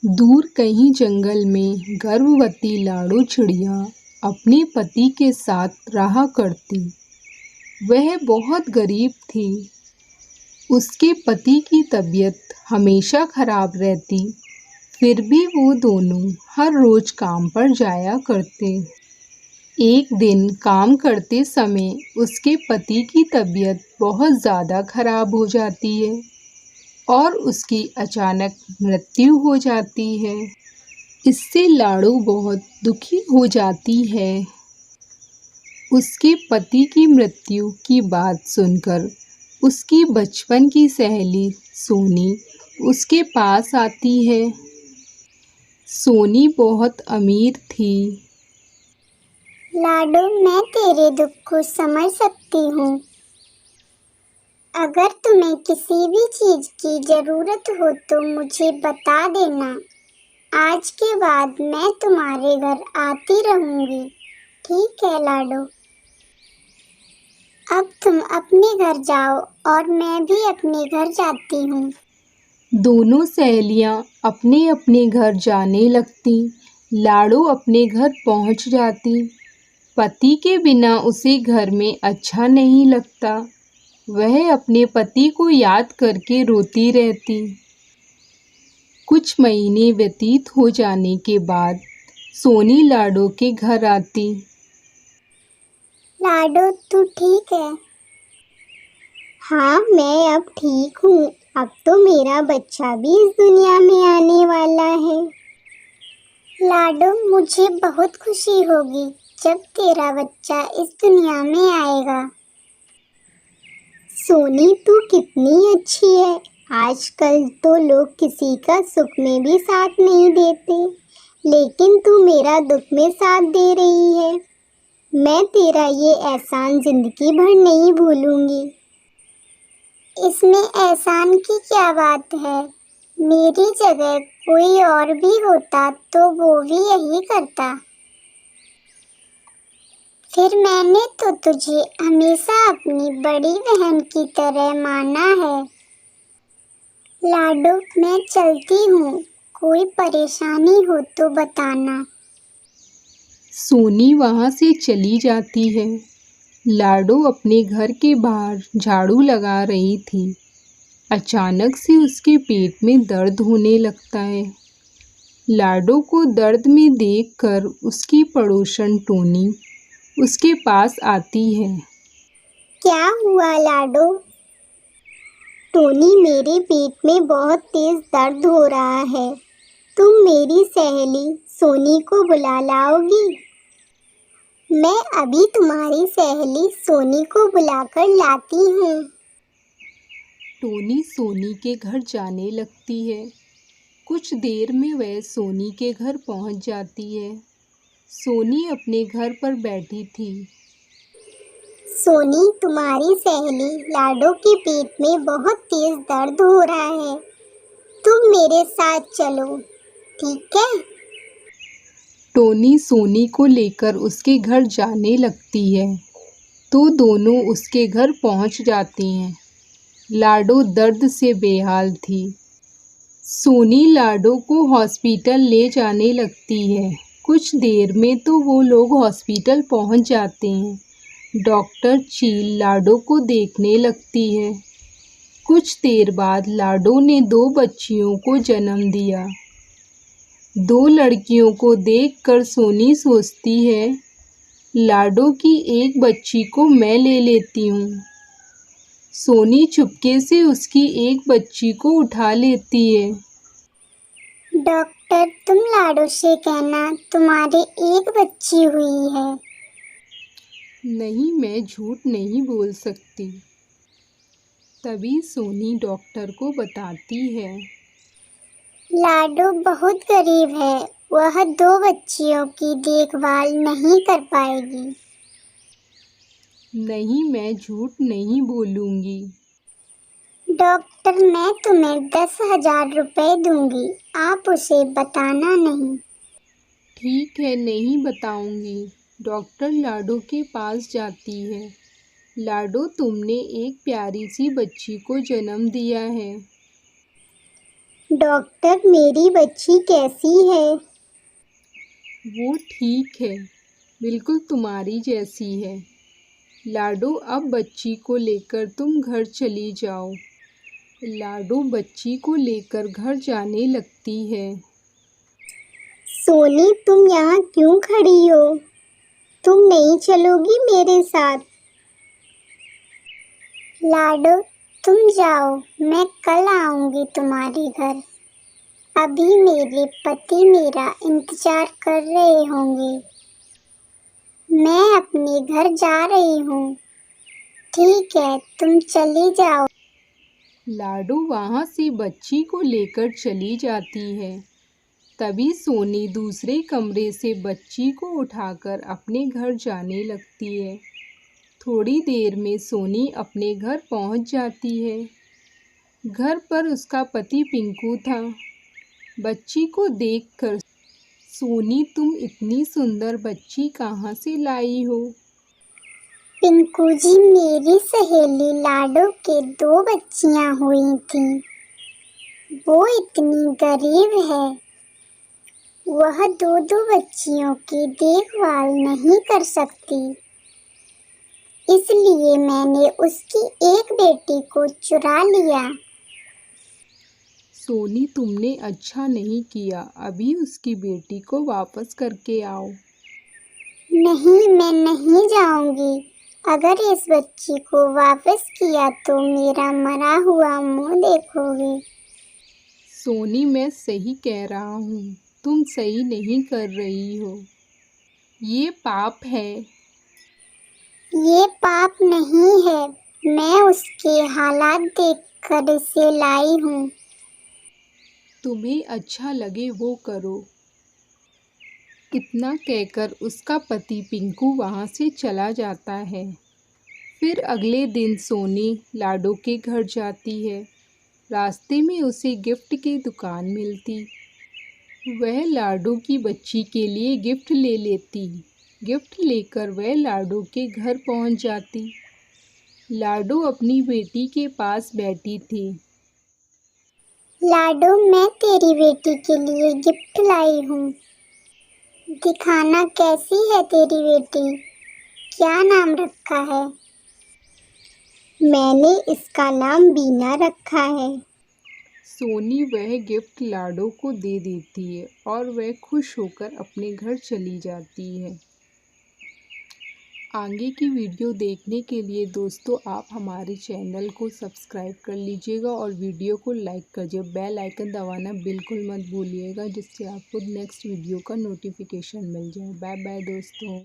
दूर कहीं जंगल में गर्भवती लाडो चिड़िया अपने पति के साथ रहा करती। वह बहुत गरीब थी। उसके पति की तबीयत हमेशा खराब रहती, फिर भी वो दोनों हर रोज काम पर जाया करते। एक दिन काम करते समय उसके पति की तबीयत बहुत ज़्यादा खराब हो जाती है और उसकी अचानक मृत्यु हो जाती है। इससे लाडो बहुत दुखी हो जाती है। उसके पति की मृत्यु की बात सुनकर उसकी बचपन की सहेली सोनी उसके पास आती है। सोनी बहुत अमीर थी। लाडो, मैं तेरे दुख को समझ सकती हूँ। अगर तुम्हें किसी भी चीज की जरूरत हो तो मुझे बता देना। आज के बाद मैं तुम्हारे घर आती रहूंगी। ठीक है लाडो। अब तुम अपने घर जाओ और मैं भी अपने घर जाती हूँ। दोनों सहेलियां अपने अपने घर जाने लगती। लाडो अपने घर पहुंच जाती। पति के बिना उसे घर में अच्छा नहीं लगता। वह अपने पति को याद करके रोती रहती। कुछ महीने व्यतीत हो जाने के बाद सोनी लाडो के घर आती। लाडो, तू ठीक है? हाँ, मैं अब ठीक हूँ। अब तो मेरा बच्चा भी इस दुनिया में आने वाला है। लाडो, मुझे बहुत खुशी होगी जब तेरा बच्चा इस दुनिया में आएगा। सोनी, तू कितनी अच्छी है। आजकल तो लोग किसी का सुख में भी साथ नहीं देते, लेकिन तू मेरा दुख में साथ दे रही है। मैं तेरा ये एहसान जिंदगी भर नहीं भूलूंगी। इसमें एहसान की क्या बात है? मेरी जगह कोई और भी होता तो वो भी यही करता। फिर मैंने तो तुझे हमेशा अपनी बड़ी बहन की तरह माना है। लाडो, मैं चलती हूँ। कोई परेशानी हो तो बताना। सोनी वहाँ से चली जाती है। लाडो अपने घर के बाहर झाड़ू लगा रही थी। अचानक से उसके पेट में दर्द होने लगता है। लाडो को दर्द में देखकर उसकी पड़ोसन टोनी उसके पास आती है। क्या हुआ लाडो? टोनी, मेरे पेट में बहुत तेज दर्द हो रहा है। तुम मेरी सहेली सोनी को बुला लाओगी? मैं अभी तुम्हारी सहेली सोनी को बुलाकर लाती हूँ। टोनी सोनी के घर जाने लगती है। कुछ देर में वह सोनी के घर पहुंच जाती है। सोनी अपने घर पर बैठी थी। सोनी, तुम्हारी सहेली लाडो के पेट में बहुत तेज दर्द हो रहा है। तुम मेरे साथ चलो, ठीक है? टोनी सोनी को लेकर उसके घर जाने लगती है तो दोनों उसके घर पहुंच जाती हैं। लाडो दर्द से बेहाल थी। सोनी लाडो को हॉस्पिटल ले जाने लगती है। कुछ देर में तो वो लोग हॉस्पिटल पहुंच जाते हैं। डॉक्टर चील लाडो को देखने लगती है। कुछ देर बाद लाडो ने 2 बच्चियों को जन्म दिया। 2 लड़कियों को देखकर सोनी सोचती है, लाडो की एक बच्ची को मैं ले लेती हूँ। सोनी चुपके से उसकी एक बच्ची को उठा लेती है। डॉक्टर, तुम लाडो से कहना तुम्हारी एक बच्ची हुई है। नहीं, मैं झूठ नहीं बोल सकती। तभी सोनी डॉक्टर को बताती है। लाडो बहुत गरीब है। वह 2 बच्चियों की देखभाल नहीं कर पाएगी। नहीं, मैं झूठ नहीं बोलूँगी। डॉक्टर, मैं तुम्हें 10,000 रुपए दूंगी। आप उसे बताना नहीं। ठीक है, नहीं बताऊँगी। डॉक्टर लाडो के पास जाती है। लाडो, तुमने एक प्यारी सी बच्ची को जन्म दिया है। डॉक्टर, मेरी बच्ची कैसी है? वो ठीक है, बिल्कुल तुम्हारी जैसी है। लाडो, अब बच्ची को लेकर तुम घर चली जाओ। लाडो बच्ची को लेकर घर जाने लगती है। सोनी, तुम यहाँ क्यों खड़ी हो? तुम नहीं चलोगी मेरे साथ? लाडो, तुम जाओ, मैं कल आऊंगी तुम्हारे घर। अभी मेरे पति मेरा इंतजार कर रहे होंगे। मैं अपने घर जा रही हूँ। ठीक है, तुम चली जाओ। लाडो वहाँ से बच्ची को लेकर चली जाती है। तभी सोनी दूसरे कमरे से बच्ची को उठाकर अपने घर जाने लगती है। थोड़ी देर में सोनी अपने घर पहुँच जाती है। घर पर उसका पति पिंकू था। बच्ची को देखकर, सोनी, तुम इतनी सुंदर बच्ची कहाँ से लाई हो? पिंकू जी, मेरी सहेली लाडो के 2 बच्चियां हुई थीं। वो इतनी गरीब है, वह 2-2 बच्चियों की देखभाल नहीं कर सकती। इसलिए मैंने उसकी एक बेटी को चुरा लिया। सोनी, तुमने अच्छा नहीं किया। अभी उसकी बेटी को वापस करके आओ। नहीं, मैं नहीं जाऊंगी। अगर इस बच्ची को वापस किया तो मेरा मरा हुआ मुंह देखोगे। सोनी, मैं सही कह रहा हूँ, तुम सही नहीं कर रही हो। ये पाप है। ये पाप नहीं है, मैं उसके हालात देखकर इसे लाई हूँ। तुम्हें अच्छा लगे वो करो। इतना कहकर उसका पति पिंकू वहाँ से चला जाता है। फिर अगले दिन सोनी लाडो के घर जाती है। रास्ते में उसे गिफ्ट की दुकान मिलती। वह लाडो की बच्ची के लिए गिफ्ट ले लेती। गिफ्ट लेकर वह लाडो के घर पहुँच जाती। लाडो अपनी बेटी के पास बैठी थी। लाडो, मैं तेरी बेटी के लिए गिफ्ट लाई हूँ। दिखाना कैसी है तेरी बेटी। क्या नाम रखा है? मैंने इसका नाम बीना रखा है। सोनी वह गिफ्ट लाडो को दे देती है और वह खुश होकर अपने घर चली जाती है। आगे की वीडियो देखने के लिए दोस्तों आप हमारे चैनल को सब्सक्राइब कर लीजिएगा और वीडियो को लाइक कर बेल आइकन दबाना बिल्कुल मत भूलिएगा, जिससे आपको नेक्स्ट वीडियो का नोटिफिकेशन मिल जाए। बाय बाय दोस्तों।